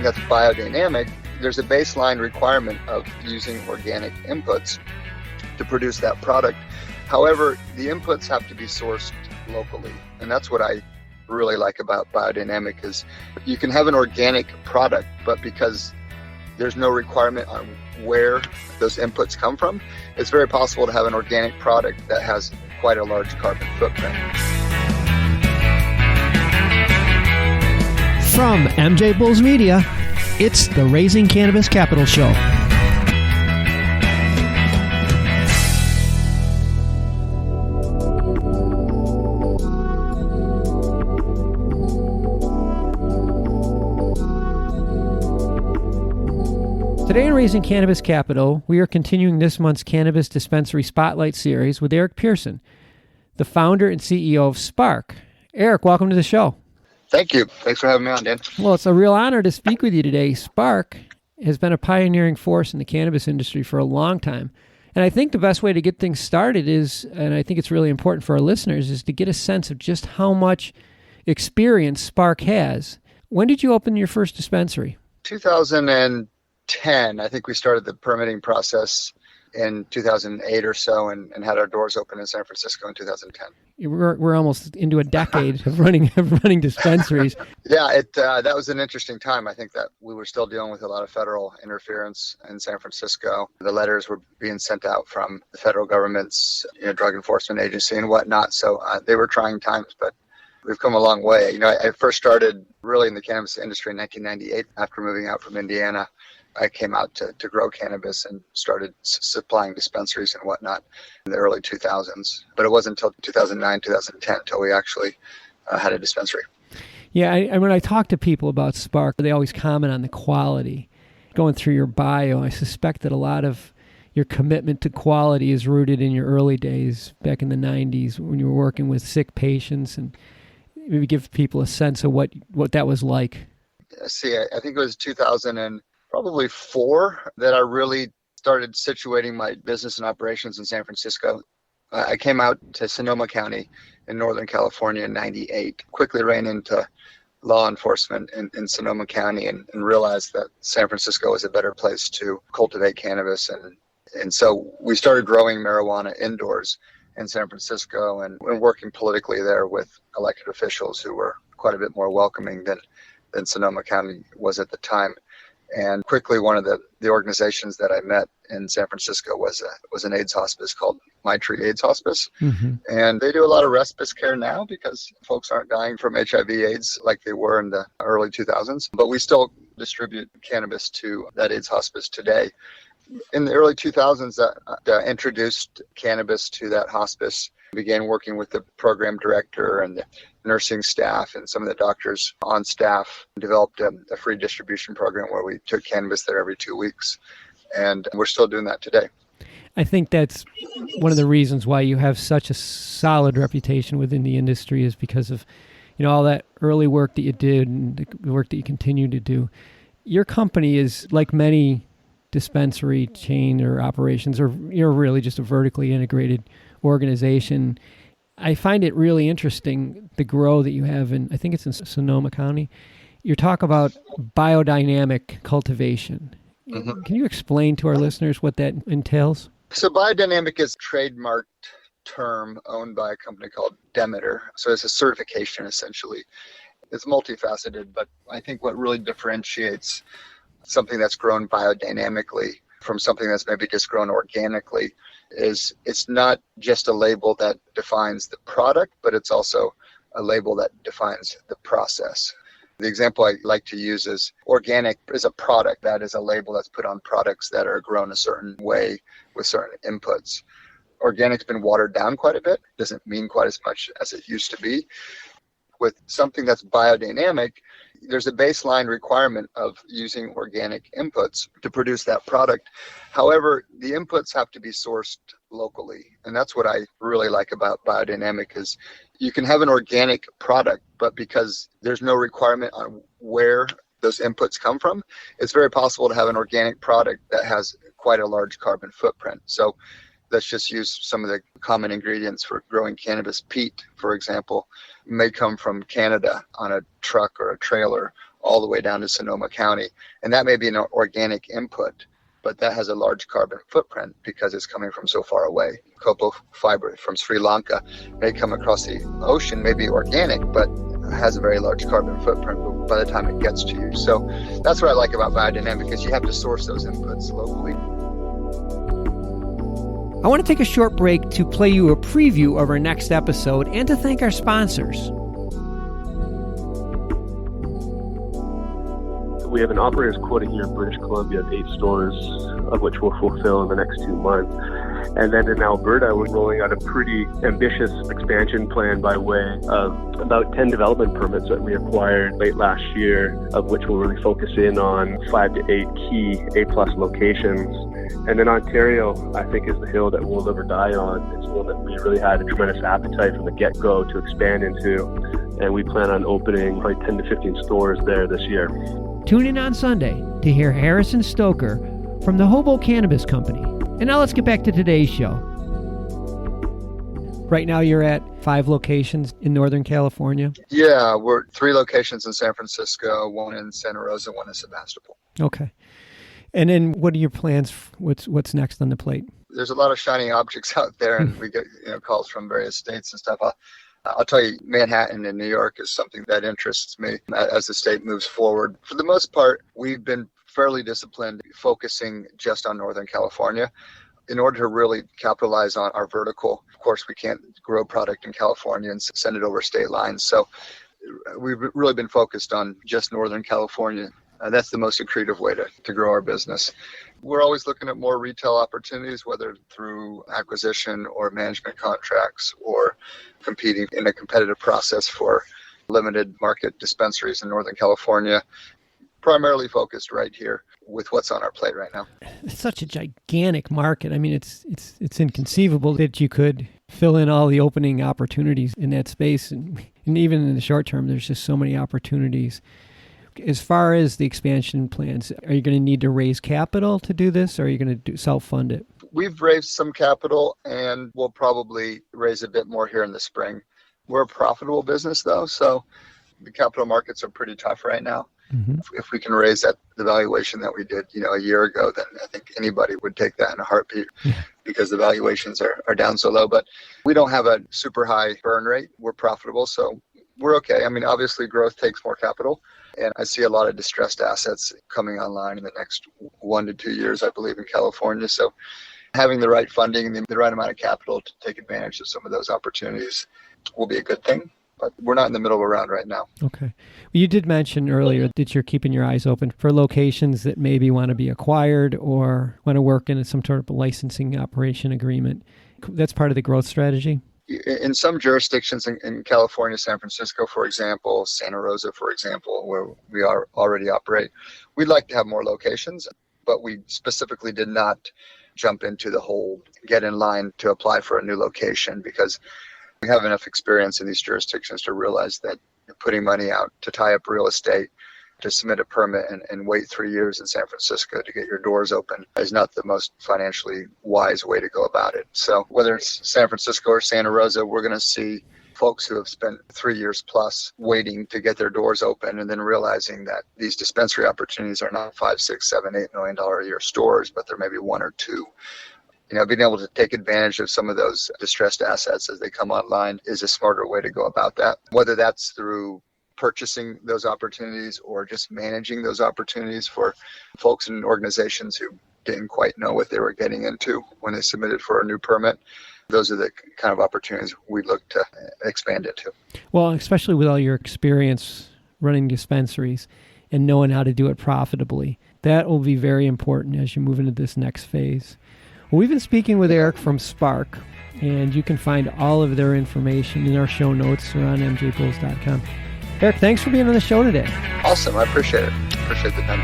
that's biodynamic, there's a baseline requirement of using organic inputs to produce that product. However, the inputs have to be sourced locally. And that's what I really like about biodynamic is you can have an organic product, but because there's no requirement on where those inputs come from, it's very possible to have an organic product that has quite a large carbon footprint. From MJBulls Media, it's the Raising Cannabis Capital Show. Today in Raising Cannabis Capital, we are continuing this month's Cannabis Dispensary-Spotlight series with Erich Pearson, the founder and CEO of Sparc. Erich, welcome to the show. Thank you. Thanks for having me on, Dan. Well, it's a real honor to speak with you today. Sparc has been a pioneering force in the cannabis industry for a long time. And I think the best way to get things started is, and I think it's really important for our listeners, is to get a sense of just how much experience Sparc has. When did you open your first dispensary? 2010. I think we started the permitting process in 2008 or so and had our doors open in San Francisco in 2010. We're almost into a decade of running dispensaries. Yeah, that was an interesting time. I think that we were still dealing with a lot of federal interference in San Francisco. The letters were being sent out from the federal government's drug enforcement agency and whatnot. So they were trying times, but we've come a long way. I first started really in the cannabis industry in 1998 after moving out from Indiana. I came out to grow cannabis and started supplying dispensaries and whatnot in the early 2000s. But it wasn't until 2009, 2010 until we actually had a dispensary. Yeah, when I talk to people about Sparc, they always comment on the quality. Going through your bio, I suspect that a lot of your commitment to quality is rooted in your early days back in the 90s when you were working with sick patients, and maybe give people a sense of what that was like. See, I think it was 2004 that I really started situating my business and operations in San Francisco. I came out to Sonoma County in Northern California in 98, quickly ran into law enforcement in Sonoma County and realized that San Francisco was a better place to cultivate cannabis. And so we started growing marijuana indoors in San Francisco and working politically there with elected officials who were quite a bit more welcoming than Sonoma County was at the time. And quickly, one of the organizations that I met in San Francisco was an AIDS hospice called My Tree AIDS Hospice. Mm-hmm. And they do a lot of respite care now because folks aren't dying from HIV-Aids like they were in the early 2000s. But we still distribute cannabis to that AIDS hospice today. In the early 2000s, I introduced cannabis to that hospice. Began working with the program director and the nursing staff and some of the doctors on staff, developed a free distribution program where we took cannabis there every 2 weeks. And we're still doing that today. I think that's one of the reasons why you have such a solid reputation within the industry is because of, all that early work that you did and the work that you continue to do. Your company is like many dispensary chain or operations, or you're really just a vertically integrated organization. I find it really interesting, the grow that you have in, I think it's in Sonoma County. You talk about biodynamic cultivation. Mm-hmm. Can you explain to our listeners what that entails? So biodynamic is a trademarked term owned by a company called Demeter. So it's a certification, essentially. It's multifaceted, but I think what really differentiates something that's grown biodynamically from something that's maybe just grown organically is it's not just a label that defines the product, but it's also a label that defines the process. The example I like to use is organic is a product. That is a label that's put on products that are grown a certain way with certain inputs. Organic's been watered down quite a bit. Doesn't mean quite as much as it used to be. With something that's biodynamic, there's a baseline requirement of using organic inputs to produce that product. However, the inputs have to be sourced locally. And that's what I really like about biodynamic is you can have an organic product, but because there's no requirement on where those inputs come from, it's very possible to have an organic product that has quite a large carbon footprint. So let's just use some of the common ingredients for growing cannabis. Peat, for example, may come from Canada on a truck or a trailer all the way down to Sonoma County. And that may be an organic input, but that has a large carbon footprint because it's coming from so far away. Cocoa fiber from Sri Lanka may come across the ocean, may be organic, but has a very large carbon footprint by the time it gets to you. So that's what I like about biodynamic, because you have to source those inputs locally. I want to take a short break to play you a preview of our next episode and to thank our sponsors. We have an operator's quota here in British Columbia of 8 stores, of which we'll fulfill in the next 2 months. And then in Alberta, we're rolling out a pretty ambitious expansion plan by way of about 10 development permits that we acquired late last year, of which we'll really focus in on 5 to 8 key A-plus locations. And then Ontario, I think, is the hill that we'll live or die on. It's one that we really had a tremendous appetite from the get-go to expand into. And we plan on opening probably 10 to 15 stores there this year. Tune in on Sunday to hear Harrison Stoker from the Hobo Cannabis Company. And now let's get back to today's show. Right now you're at 5 locations in Northern California? Yeah, we're 3 locations in San Francisco, 1 in Santa Rosa, 1 in Sebastopol. Okay. And then what are your plans? What's next on the plate? There's a lot of shiny objects out there, and we get calls from various states and stuff. I'll tell you, Manhattan in New York is something that interests me as the state moves forward. For the most part, we've been fairly disciplined, focusing just on Northern California. In order to really capitalize on our vertical, of course, we can't grow product in California and send it over state lines. So we've really been focused on just Northern California. That's the most accretive way to grow our business. We're always looking at more retail opportunities, whether through acquisition or management contracts or competing in a competitive process for limited market dispensaries in Northern California, primarily focused right here with what's on our plate right now. It's such a gigantic market. I mean, it's inconceivable that you could fill in all the opening opportunities in that space. And even in the short term, there's just so many opportunities. As far as the expansion plans, are you going to need to raise capital to do this, or are you going to self-fund it? We've raised some capital, and we'll probably raise a bit more here in the spring. We're a profitable business, though, so the capital markets are pretty tough right now. Mm-hmm. If we can raise that the valuation that we did, a year ago, then I think anybody would take that in a heartbeat because the valuations are down so low. But we don't have a super high burn rate. We're profitable, so we're okay. I mean, obviously, growth takes more capital. And I see a lot of distressed assets coming online in the next 1 to 2 years, I believe, in California. So having the right funding and the right amount of capital to take advantage of some of those opportunities will be a good thing. But we're not in the middle of a round right now. Okay. Well, you did mention earlier that you're keeping your eyes open for locations that maybe want to be acquired or want to work in some sort of licensing operation agreement. That's part of the growth strategy? In some jurisdictions in California, San Francisco, for example, Santa Rosa, for example, where we already operate, we'd like to have more locations, but we specifically did not jump into the whole get in line to apply for a new location because we have enough experience in these jurisdictions to realize that putting money out to tie up real estate, to submit a permit and wait 3 years in San Francisco to get your doors open is not the most financially wise way to go about it. So whether it's San Francisco or Santa Rosa, we're going to see folks who have spent 3 years plus waiting to get their doors open and then realizing that these dispensary opportunities are not $5, $6, $7, $8 million a year stores, but they're maybe 1 or 2. Being able to take advantage of some of those distressed assets as they come online is a smarter way to go about that. Whether that's through purchasing those opportunities or just managing those opportunities for folks and organizations who didn't quite know what they were getting into when they submitted for a new permit. Those are the kind of opportunities we look to expand into. Well, especially with all your experience running dispensaries and knowing how to do it profitably, that will be very important as you move into this next phase. Well, we've been speaking with Erich from Sparc, and you can find all of their information in our show notes or on MJBulls.com. Erich, thanks for being on the show today. Awesome. I appreciate it. Appreciate the time.